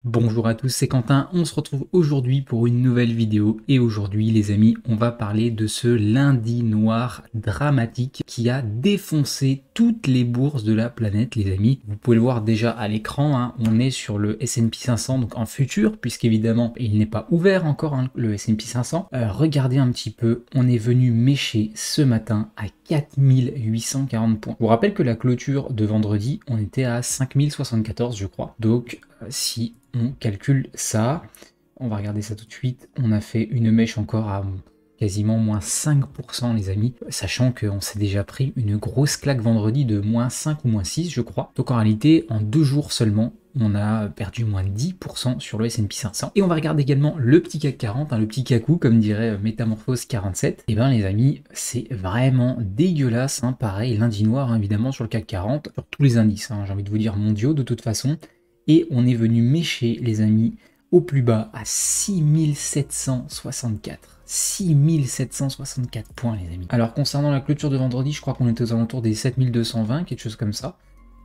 Bonjour à tous, c'est Quentin, on se retrouve aujourd'hui pour une nouvelle vidéo et aujourd'hui les amis on va parler de ce lundi noir dramatique qui a défoncé toutes les bourses de la planète les amis. Vous pouvez le voir déjà à l'écran, hein, on est sur le S&P 500 donc en futur puisqu'évidemment il n'est pas ouvert encore hein, le S&P 500. Regardez un petit peu, on est venu mécher ce matin à 4840 points. Je vous rappelle que la clôture de vendredi on était à 5074 je crois, donc si on calcule ça, on va regarder ça tout de suite, on a fait une mèche encore à quasiment moins 5% les amis, sachant qu'on s'est déjà pris une grosse claque vendredi de moins 5 ou moins 6 je crois, donc en réalité en 2 jours seulement on a perdu moins 10% sur le S&P 500. Et on va regarder également le petit CAC 40, hein, le petit cacou, comme dirait Métamorphose 47. Et bien les amis, c'est vraiment dégueulasse, hein, pareil, lundi noir hein, évidemment sur le CAC 40, sur tous les indices, hein, j'ai envie de vous dire mondiaux de toute façon. Et on est venu mécher les amis au plus bas à 6764. 6764 points les amis. Alors concernant la clôture de vendredi, je crois qu'on était aux alentours des 7220, quelque chose comme ça.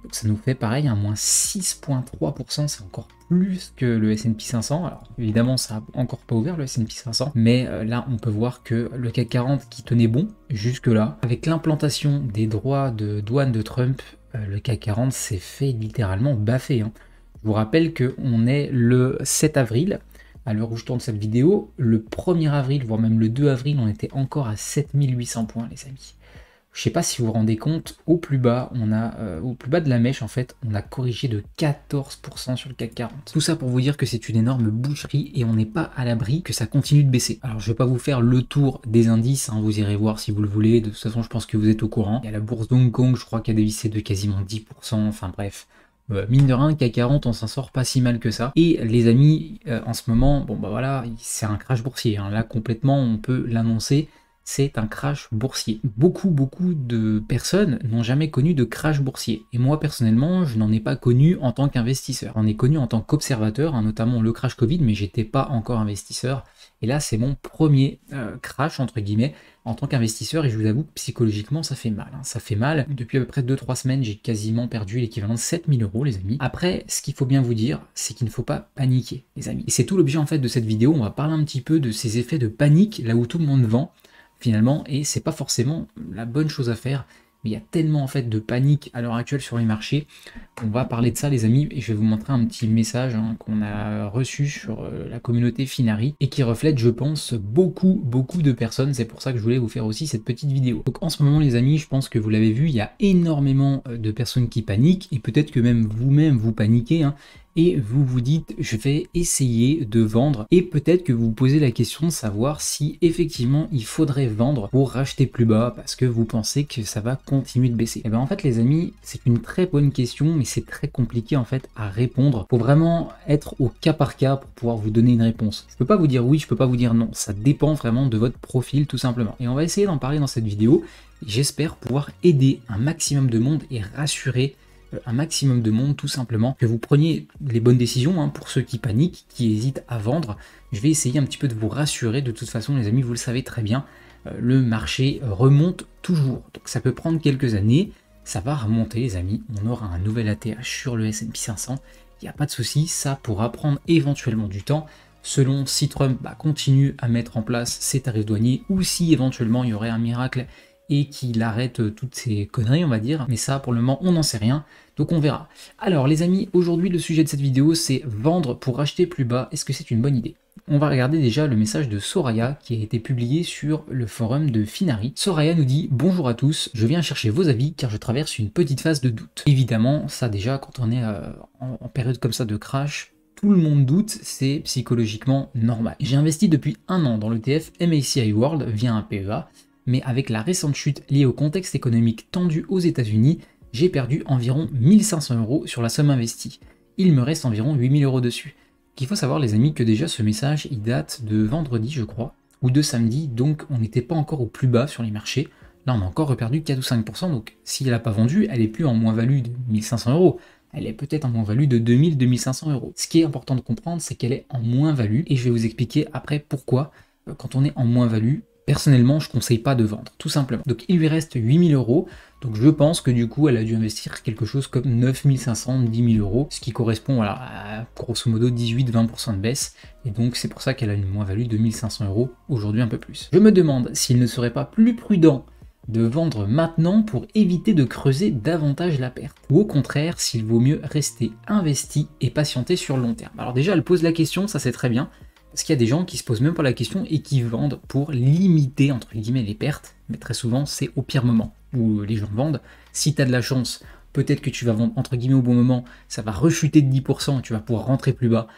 Donc ça nous fait pareil, un moins 6,3%, c'est encore plus que le S&P 500. Alors évidemment, ça n'a encore pas ouvert le S&P 500, mais là on peut voir que le CAC 40 qui tenait bon jusque-là, avec l'implantation des droits de douane de Trump, le CAC 40 s'est fait littéralement baffer. Hein. Je vous rappelle qu'on est le 7 avril, à l'heure où je tourne cette vidéo, le 1er avril, voire même le 2 avril, on était encore à 7800 points les amis. Je sais pas si vous vous rendez compte, au plus bas, au plus bas de la mèche, en fait, on a corrigé de 14% sur le CAC 40. Tout ça pour vous dire que c'est une énorme boucherie et on n'est pas à l'abri que ça continue de baisser. Alors je vais pas vous faire le tour des indices, hein, vous irez voir si vous le voulez, de toute façon je pense que vous êtes au courant. Il y a la bourse d'Hong Kong, je crois qu'elle a dévissé de quasiment 10%, enfin bref. Mine de rien, CAC 40, on s'en sort pas si mal que ça. Et les amis, en ce moment, bon bah voilà, c'est un crash boursier. Hein. Là complètement, on peut l'annoncer. C'est un crash boursier. Beaucoup de personnes n'ont jamais connu de crash boursier. Et moi personnellement, je n'en ai pas connu en tant qu'investisseur. J'en ai connu en tant qu'observateur, hein, notamment le crash Covid, mais j'étais pas encore investisseur. Et là, c'est mon premier crash, entre guillemets, en tant qu'investisseur. Et je vous avoue que psychologiquement, ça fait mal. Hein. Ça fait mal. Depuis à peu près 2-3 semaines, j'ai quasiment perdu l'équivalent de 7000 euros, les amis. Après, ce qu'il faut bien vous dire, c'est qu'il ne faut pas paniquer, les amis. Et c'est tout l'objet en fait de cette vidéo. On va parler un petit peu de ces effets de panique, là où tout le monde vend finalement, et c'est pas forcément la bonne chose à faire, mais il y a tellement en fait de panique à l'heure actuelle sur les marchés. On va parler de ça les amis, et je vais vous montrer un petit message hein, qu'on a reçu sur la communauté Finari, et qui reflète je pense beaucoup de personnes, c'est pour ça que je voulais vous faire aussi cette petite vidéo. Donc en ce moment les amis, je pense que vous l'avez vu, il y a énormément de personnes qui paniquent, et peut-être que même vous-même vous paniquez, hein, et vous vous dites je vais essayer de vendre et peut-être que vous vous posez la question de savoir si effectivement il faudrait vendre pour racheter plus bas parce que vous pensez que ça va continuer de baisser. Et bien en fait les amis, c'est une très bonne question mais c'est très compliqué en fait à répondre. Faut vraiment être au cas par cas pour pouvoir vous donner une réponse. Je peux pas vous dire oui, je peux pas vous dire non, ça dépend vraiment de votre profil tout simplement. Et on va essayer d'en parler dans cette vidéo. J'espère pouvoir aider un maximum de monde et rassurer un maximum de monde tout simplement, que vous preniez les bonnes décisions hein, pour ceux qui paniquent, qui hésitent à vendre. Je vais essayer un petit peu de vous rassurer, de toute façon les amis, vous le savez très bien, le marché remonte toujours, donc ça peut prendre quelques années, ça va remonter les amis, on aura un nouvel ATH sur le S&P 500, il n'y a pas de souci, ça pourra prendre éventuellement du temps, selon si Trump continue à mettre en place ses tarifs douaniers, ou si éventuellement il y aurait un miracle et qu'il arrête toutes ces conneries on va dire, mais ça pour le moment on n'en sait rien, donc on verra. Alors les amis, aujourd'hui le sujet de cette vidéo c'est vendre pour acheter plus bas, est-ce que c'est une bonne idée? On va regarder déjà le message de Soraya qui a été publié sur le forum de Finari. Soraya nous dit « Bonjour à tous, je viens chercher vos avis car je traverse une petite phase de doute. » Évidemment, ça déjà quand on est en période comme ça de crash, tout le monde doute, c'est psychologiquement normal. J'ai investi depuis 1 an dans l'ETF MSCI World via un PEA, mais avec la récente chute liée au contexte économique tendu aux États-Unis, j'ai perdu environ 1500 euros sur la somme investie. Il me reste environ 8000 euros dessus. Il faut savoir les amis que déjà ce message il date de vendredi je crois, ou de samedi, donc on n'était pas encore au plus bas sur les marchés. Là on a encore reperdu 4 ou 5%, donc si elle n'a pas vendu, elle est plus en moins-value de 1500 euros. Elle est peut-être en moins-value de 2000-2500 euros. Ce qui est important de comprendre, c'est qu'elle est en moins-value, et je vais vous expliquer après pourquoi, quand on est en moins-value, Personnellement, je conseille pas de vendre, tout simplement. Donc il lui reste 8000 euros, donc je pense que du coup elle a dû investir quelque chose comme 9500, 10 000 euros, ce qui correspond voilà, à grosso modo 18-20% de baisse, et donc c'est pour ça qu'elle a une moins-value de 1500 euros, aujourd'hui un peu plus. Je me demande s'il ne serait pas plus prudent de vendre maintenant pour éviter de creuser davantage la perte, ou au contraire s'il vaut mieux rester investi et patienter sur le long terme. Alors déjà elle pose la question, ça c'est très bien, parce qu'il y a des gens qui se posent même pas la question et qui vendent pour limiter entre guillemets les pertes, mais très souvent c'est au pire moment où les gens vendent. Si tu as de la chance, peut-être que tu vas vendre entre guillemets au bon moment, ça va rechuter de 10% et tu vas pouvoir rentrer plus bas,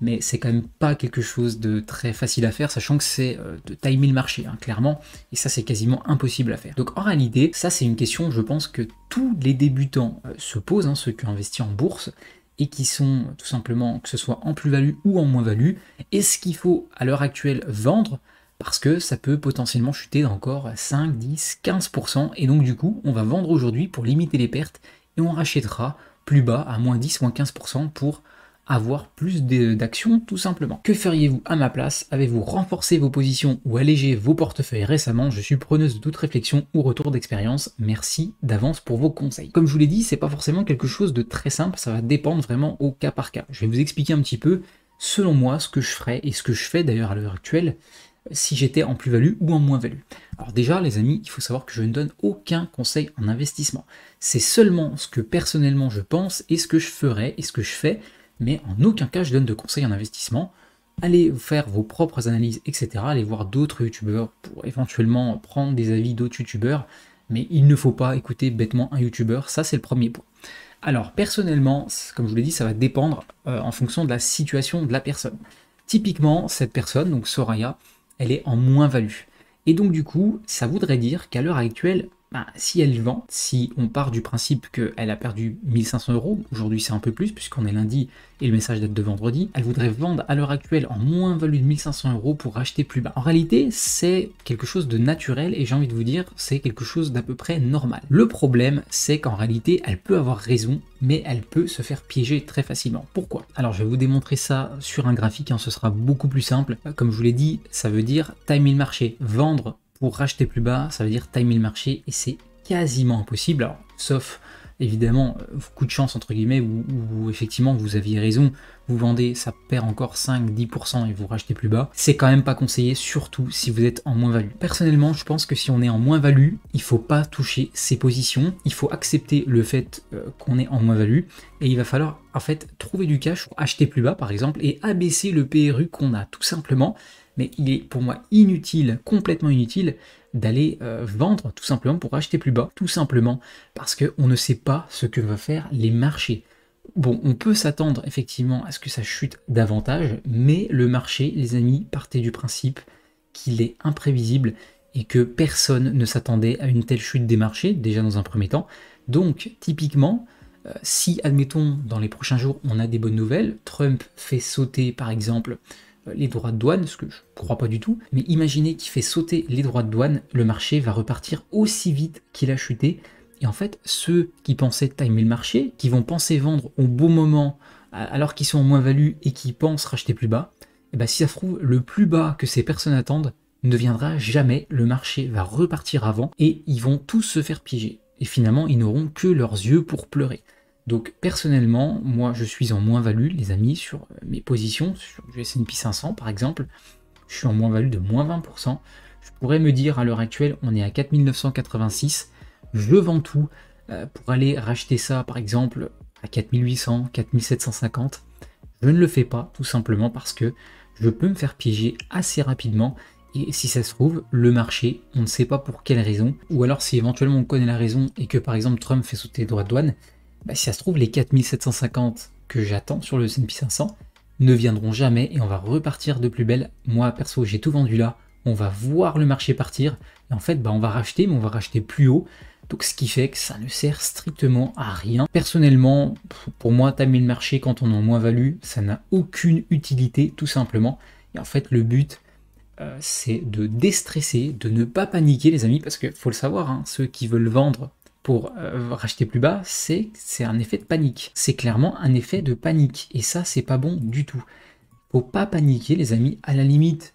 mais c'est quand même pas quelque chose de très facile à faire, sachant que c'est de timer le marché, hein, clairement, et ça c'est quasiment impossible à faire. Donc en réalité, ça c'est une question, je pense que tous les débutants se posent, hein, ceux qui ont investi en bourse, et qui sont tout simplement, que ce soit en plus-value ou en moins-value, est-ce qu'il faut à l'heure actuelle vendre parce que ça peut potentiellement chuter d'encore 5, 10, 15%, et donc du coup on va vendre aujourd'hui pour limiter les pertes et on rachètera plus bas à moins 10, moins 15% pour avoir plus d'actions tout simplement. Que feriez-vous à ma place? Avez-vous renforcé vos positions ou allégé vos portefeuilles récemment? Je suis preneuse de toute réflexion ou retour d'expérience. Merci d'avance pour vos conseils. Comme je vous l'ai dit, c'est pas forcément quelque chose de très simple, ça va dépendre vraiment au cas par cas. Je vais vous expliquer un petit peu, selon moi, ce que je ferais et ce que je fais d'ailleurs à l'heure actuelle si j'étais en plus-value ou en moins-value. Alors déjà les amis, il faut savoir que je ne donne aucun conseil en investissement. C'est seulement ce que personnellement je pense et ce que je ferais et ce que je fais, mais en aucun cas je donne de conseils en investissement. Allez faire vos propres analyses, etc. Allez voir d'autres youtubeurs pour éventuellement prendre des avis d'autres youtubeurs, mais il ne faut pas écouter bêtement un youtubeur, ça c'est le premier point. Alors personnellement, comme je vous l'ai dit, ça va dépendre en fonction de la situation de la personne. Typiquement, cette personne, donc Soraya, elle est en moins-value. Et donc du coup, ça voudrait dire qu'à l'heure actuelle, si elle vend, si on part du principe qu'elle a perdu 1500 euros, aujourd'hui c'est un peu plus puisqu'on est lundi et le message date de vendredi, elle voudrait vendre à l'heure actuelle en moins-value de 1500 euros pour racheter plus bas. En réalité, c'est quelque chose de naturel et j'ai envie de vous dire, c'est quelque chose d'à peu près normal. Le problème, c'est qu'en réalité, elle peut avoir raison, mais elle peut se faire piéger très facilement. Pourquoi? Alors je vais vous démontrer ça sur un graphique, hein, ce sera beaucoup plus simple. Comme je vous l'ai dit, ça veut dire timer le marché, vendre pour racheter plus bas, ça veut dire timer le marché et c'est quasiment impossible, alors, sauf évidemment coup de chance entre guillemets où effectivement vous aviez raison, vous vendez, ça perd encore 5-10% et vous rachetez plus bas, c'est quand même pas conseillé, surtout si vous êtes en moins-value. Personnellement, je pense que si on est en moins-value, il faut pas toucher ses positions, il faut accepter le fait qu'on est en moins-value et il va falloir en fait trouver du cash pour acheter plus bas par exemple et abaisser le PRU qu'on a tout simplement. Mais il est pour moi inutile, complètement inutile, d'aller vendre tout simplement pour acheter plus bas, tout simplement parce qu'on ne sait pas ce que vont faire les marchés. Bon, on peut s'attendre effectivement à ce que ça chute davantage, mais le marché, les amis, partez du principe qu'il est imprévisible et que personne ne s'attendait à une telle chute des marchés, déjà dans un premier temps. Donc, typiquement, si, admettons, dans les prochains jours, on a des bonnes nouvelles, Trump fait sauter, par exemple, les droits de douane, ce que je ne crois pas du tout, mais imaginez qu'il fait sauter les droits de douane, le marché va repartir aussi vite qu'il a chuté, et en fait, ceux qui pensaient timer le marché, qui vont penser vendre au bon moment, alors qu'ils sont en moins-value et qui pensent racheter plus bas, et ben si ça se trouve, le plus bas que ces personnes attendent ne viendra jamais, le marché va repartir avant, et ils vont tous se faire piéger, et finalement, ils n'auront que leurs yeux pour pleurer. Donc personnellement, moi je suis en moins-value, les amis, sur mes positions, sur du S&P 500 par exemple, je suis en moins-value de moins 20%. Je pourrais me dire à l'heure actuelle, on est à 4986, je vends tout pour aller racheter ça par exemple à 4800, 4750. Je ne le fais pas tout simplement parce que je peux me faire piéger assez rapidement. Et si ça se trouve, le marché, on ne sait pas pour quelle raison, ou alors si éventuellement on connaît la raison et que par exemple Trump fait sauter les droits de douane, si ça se trouve, les 4750 que j'attends sur le S&P 500 ne viendront jamais et on va repartir de plus belle. Moi, perso, j'ai tout vendu là, on va voir le marché partir et en fait, on va racheter, mais on va racheter plus haut. Donc, ce qui fait que ça ne sert strictement à rien. Personnellement, pour moi, timer le marché quand on est en moins-value, ça n'a aucune utilité, tout simplement. Et en fait, le but, c'est de déstresser, de ne pas paniquer, les amis, parce qu'il faut le savoir, hein, ceux qui veulent vendre pour racheter plus bas, c'est un effet de panique. C'est clairement un effet de panique. Et ça, c'est pas bon du tout. Faut pas paniquer, les amis. À la limite,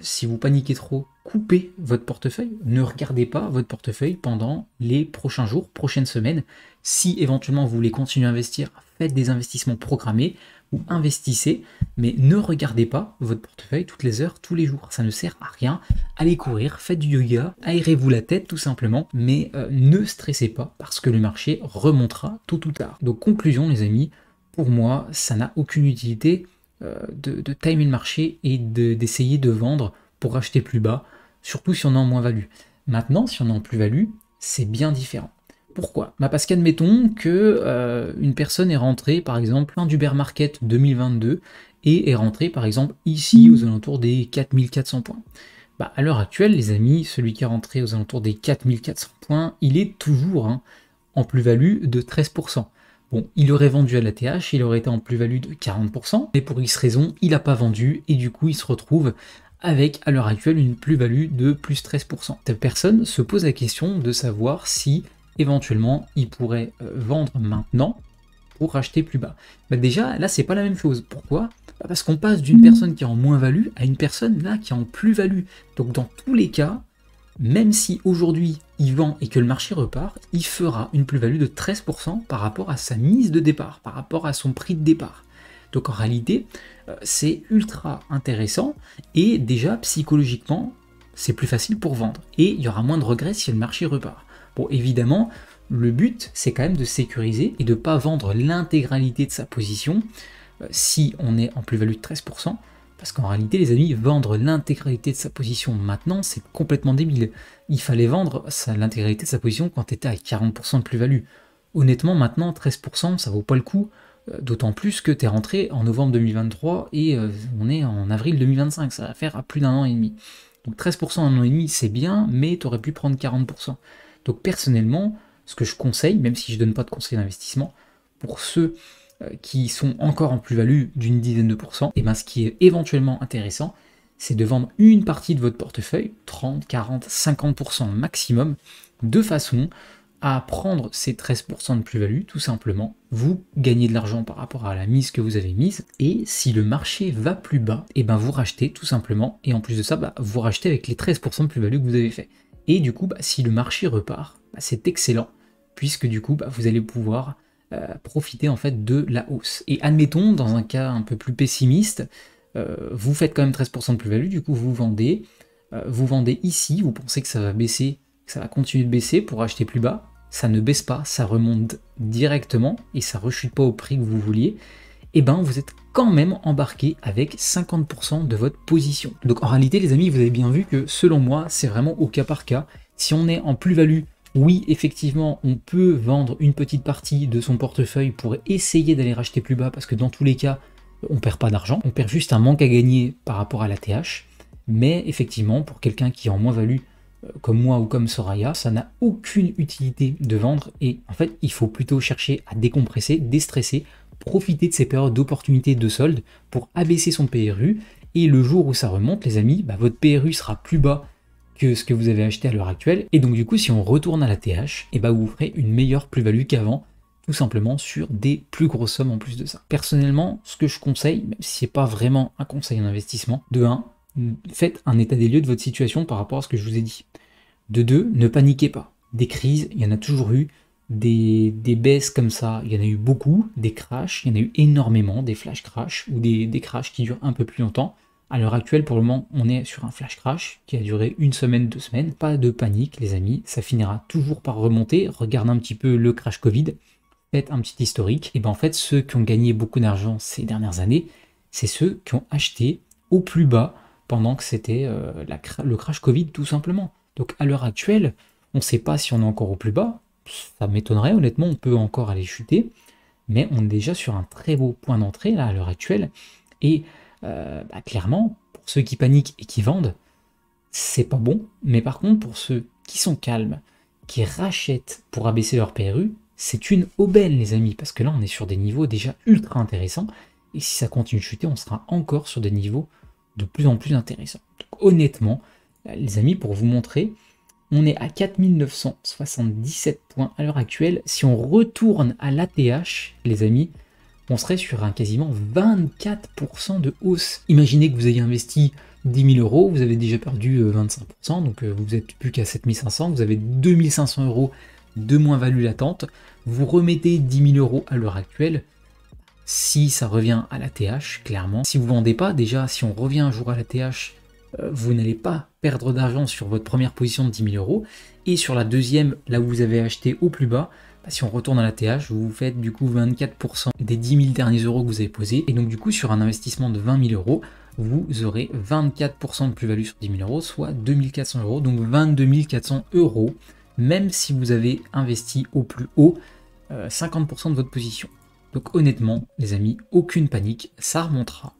Si vous paniquez trop, coupez votre portefeuille. Ne regardez pas votre portefeuille pendant les prochains jours, prochaines semaines. Si éventuellement vous voulez continuer à investir, faites des investissements programmés ou investissez, mais ne regardez pas votre portefeuille toutes les heures, tous les jours. Ça ne sert à rien. Allez courir, faites du yoga, aérez-vous la tête tout simplement, mais ne stressez pas parce que le marché remontera tôt ou tard. Donc conclusion les amis, pour moi, ça n'a aucune utilité de timer le marché et d'essayer de vendre pour acheter plus bas, surtout si on est en moins-value. Maintenant, si on est en plus-value, c'est bien différent. Pourquoi? Parce qu'admettons que une personne est rentrée, par exemple, fin du bear market 2022 et est rentrée, par exemple, ici aux alentours des 4400 points. À l'heure actuelle, les amis, celui qui est rentré aux alentours des 4400 points, il est toujours en plus-value de 13%. Bon, il aurait vendu à l'ATH, il aurait été en plus-value de 40%, mais pour X raison, il n'a pas vendu, et du coup, il se retrouve avec, à l'heure actuelle, une plus-value de plus 13%. Cette personne se pose la question de savoir si, éventuellement, il pourrait vendre maintenant pour racheter plus bas. Déjà, là, c'est pas la même chose. Pourquoi? Parce qu'on passe d'une personne qui est en moins-value à une personne, là, qui est en plus-value. Donc, dans tous les cas, même si aujourd'hui il vend et que le marché repart, il fera une plus-value de 13% par rapport à sa mise de départ, par rapport à son prix de départ. Donc en réalité, c'est ultra intéressant et déjà psychologiquement, c'est plus facile pour vendre. Et il y aura moins de regrets si le marché repart. Bon, évidemment, le but, c'est quand même de sécuriser et de ne pas vendre l'intégralité de sa position si on est en plus-value de 13%. Parce qu'en réalité, les amis, vendre l'intégralité de sa position maintenant, c'est complètement débile. Il fallait vendre l'intégralité de sa position quand tu étais à 40% de plus-value. Honnêtement, maintenant, 13%, ça vaut pas le coup. D'autant plus que tu es rentré en novembre 2023 et on est en avril 2025. Ça va faire à plus d'un an et demi. Donc 13% en un an et demi, c'est bien, mais tu aurais pu prendre 40%. Donc personnellement, ce que je conseille, même si je ne donne pas de conseils d'investissement, pour ceux qui sont encore en plus-value d'une dizaine de pourcents, et ce qui est éventuellement intéressant, c'est de vendre une partie de votre portefeuille, 30, 40, 50% maximum, de façon à prendre ces 13% de plus-value, tout simplement. Vous gagnez de l'argent par rapport à la mise que vous avez mise, et si le marché va plus bas, et vous rachetez tout simplement, et en plus de ça, vous rachetez avec les 13% de plus-value que vous avez fait. Et du coup, si le marché repart, c'est excellent, puisque du coup, vous allez pouvoir profiter en fait de la hausse. Et admettons, dans un cas un peu plus pessimiste, vous faites quand même 13% de plus-value, du coup vous vendez ici, vous pensez que ça va baisser, que ça va continuer de baisser pour acheter plus bas, ça ne baisse pas, ça remonte directement et ça rechute pas au prix que vous vouliez, et vous êtes quand même embarqué avec 50% de votre position. Donc en réalité les amis, vous avez bien vu que selon moi, c'est vraiment au cas par cas. Si on est en plus-value, oui, effectivement, on peut vendre une petite partie de son portefeuille pour essayer d'aller racheter plus bas, parce que dans tous les cas, on perd pas d'argent, on perd juste un manque à gagner par rapport à la TH. Mais effectivement, pour quelqu'un qui est en moins-value, comme moi ou comme Soraya, ça n'a aucune utilité de vendre, et en fait, il faut plutôt chercher à décompresser, déstresser, profiter de ces périodes d'opportunité de solde pour abaisser son PRU, et le jour où ça remonte, les amis, votre PRU sera plus bas que ce que vous avez acheté à l'heure actuelle, et donc du coup si on retourne à la TH, vous ferez une meilleure plus-value qu'avant, tout simplement sur des plus grosses sommes en plus de ça. Personnellement, ce que je conseille, même si c'est pas vraiment un conseil en investissement, de 1, faites un état des lieux de votre situation par rapport à ce que je vous ai dit. De 2, ne paniquez pas. Des crises, il y en a toujours eu, des baisses comme ça, il y en a eu beaucoup, des crashs, il y en a eu énormément, des flash crash ou des crashs qui durent un peu plus longtemps. À l'heure actuelle, pour le moment, on est sur un flash crash qui a duré 1 semaine, 2 semaines. Pas de panique, les amis, ça finira toujours par remonter. Regardez un petit peu le crash Covid, faites un petit historique. Et en fait, ceux qui ont gagné beaucoup d'argent ces dernières années, c'est ceux qui ont acheté au plus bas pendant que c'était le crash Covid, tout simplement. Donc à l'heure actuelle, on ne sait pas si on est encore au plus bas. Ça m'étonnerait, honnêtement, on peut encore aller chuter. Mais on est déjà sur un très beau point d'entrée, là, à l'heure actuelle. Et clairement, pour ceux qui paniquent et qui vendent, c'est pas bon. Mais par contre, pour ceux qui sont calmes, qui rachètent pour abaisser leur PRU, c'est une aubaine, les amis, parce que là, on est sur des niveaux déjà ultra intéressants. Et si ça continue de chuter, on sera encore sur des niveaux de plus en plus intéressants. Donc, honnêtement, les amis, pour vous montrer, on est à 4977 points à l'heure actuelle. Si on retourne à l'ATH, les amis, on serait sur un quasiment 24% de hausse. Imaginez que vous ayez investi 10 000 euros, vous avez déjà perdu 25%, donc vous n'êtes plus qu'à 7 500, vous avez 2 500 euros de moins-value latente, vous remettez 10 000 euros à l'heure actuelle, si ça revient à la TH, clairement. Si vous ne vendez pas, déjà, si on revient un jour à la TH, vous n'allez pas perdre d'argent sur votre première position de 10 000 euros, et sur la deuxième, là où vous avez acheté au plus bas, si on retourne à la TH, vous faites du coup 24% des 10 000 derniers euros que vous avez posés, et donc du coup sur un investissement de 20 000 euros, vous aurez 24% de plus-value sur 10 000 euros, soit 2 400 euros, donc 22 400 euros, même si vous avez investi au plus haut 50% de votre position. Donc honnêtement, les amis, aucune panique, ça remontera,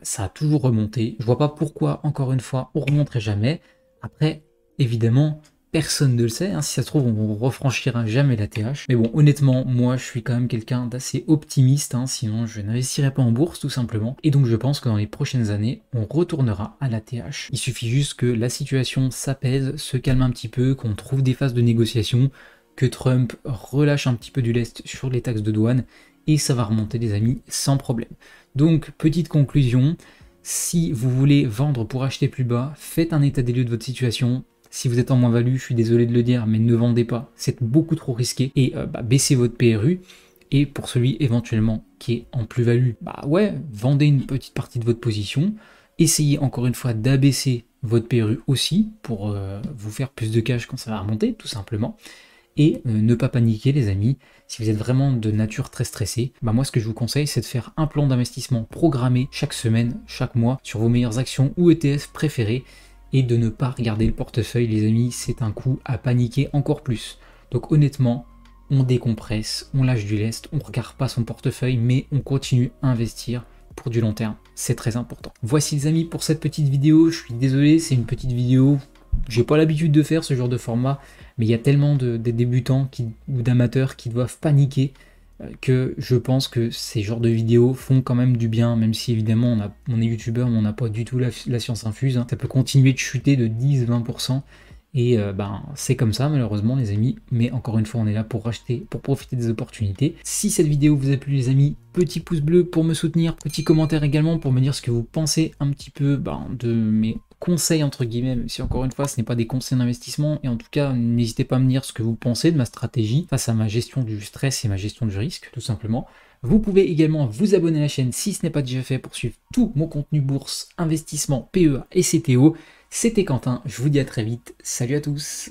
ça a toujours remonté, je vois pas pourquoi, encore une fois, on remonterait jamais. Après, évidemment, personne ne le sait, hein. Si ça se trouve, on refranchira jamais la TH. Mais bon, honnêtement, moi, je suis quand même quelqu'un d'assez optimiste, hein, sinon je n'investirais pas en bourse, tout simplement. Et donc, je pense que dans les prochaines années, on retournera à la TH. Il suffit juste que la situation s'apaise, se calme un petit peu, qu'on trouve des phases de négociation, que Trump relâche un petit peu du lest sur les taxes de douane, et ça va remonter, les amis, sans problème. Donc, petite conclusion, si vous voulez vendre pour acheter plus bas, faites un état des lieux de votre situation. Si vous êtes en moins-value, je suis désolé de le dire, mais ne vendez pas, c'est beaucoup trop risqué, et baissez votre PRU. Et pour celui éventuellement qui est en plus-value, ouais, vendez une petite partie de votre position, essayez encore une fois d'abaisser votre PRU aussi, pour vous faire plus de cash quand ça va remonter, tout simplement. Et ne pas paniquer, les amis, si vous êtes vraiment de nature très stressée, moi ce que je vous conseille, c'est de faire un plan d'investissement programmé chaque semaine, chaque mois, sur vos meilleures actions ou ETF préférés, et de ne pas regarder le portefeuille, les amis, c'est un coup à paniquer encore plus. Donc honnêtement, on décompresse, on lâche du lest, on ne regarde pas son portefeuille, mais on continue à investir pour du long terme, c'est très important. Voici les amis pour cette petite vidéo, je suis désolé, c'est une petite vidéo, j'ai pas l'habitude de faire ce genre de format, mais il y a tellement de débutants ou d'amateurs qui doivent paniquer, que je pense que ces genres de vidéos font quand même du bien, même si évidemment on est youtubeur mais on n'a pas du tout la science infuse, hein. Ça peut continuer de chuter de 10-20%, et c'est comme ça malheureusement les amis, mais encore une fois on est là pour acheter, pour profiter des opportunités. Si cette vidéo vous a plu les amis, petit pouce bleu pour me soutenir, petit commentaire également pour me dire ce que vous pensez un petit peu de mes conseils entre guillemets, même si encore une fois ce n'est pas des conseils d'investissement, et en tout cas n'hésitez pas à me dire ce que vous pensez de ma stratégie face à ma gestion du stress et ma gestion du risque tout simplement. Vous pouvez également vous abonner à la chaîne si ce n'est pas déjà fait pour suivre tout mon contenu bourse, investissement, PEA et CTO. C'était Quentin, je vous dis à très vite, salut à tous.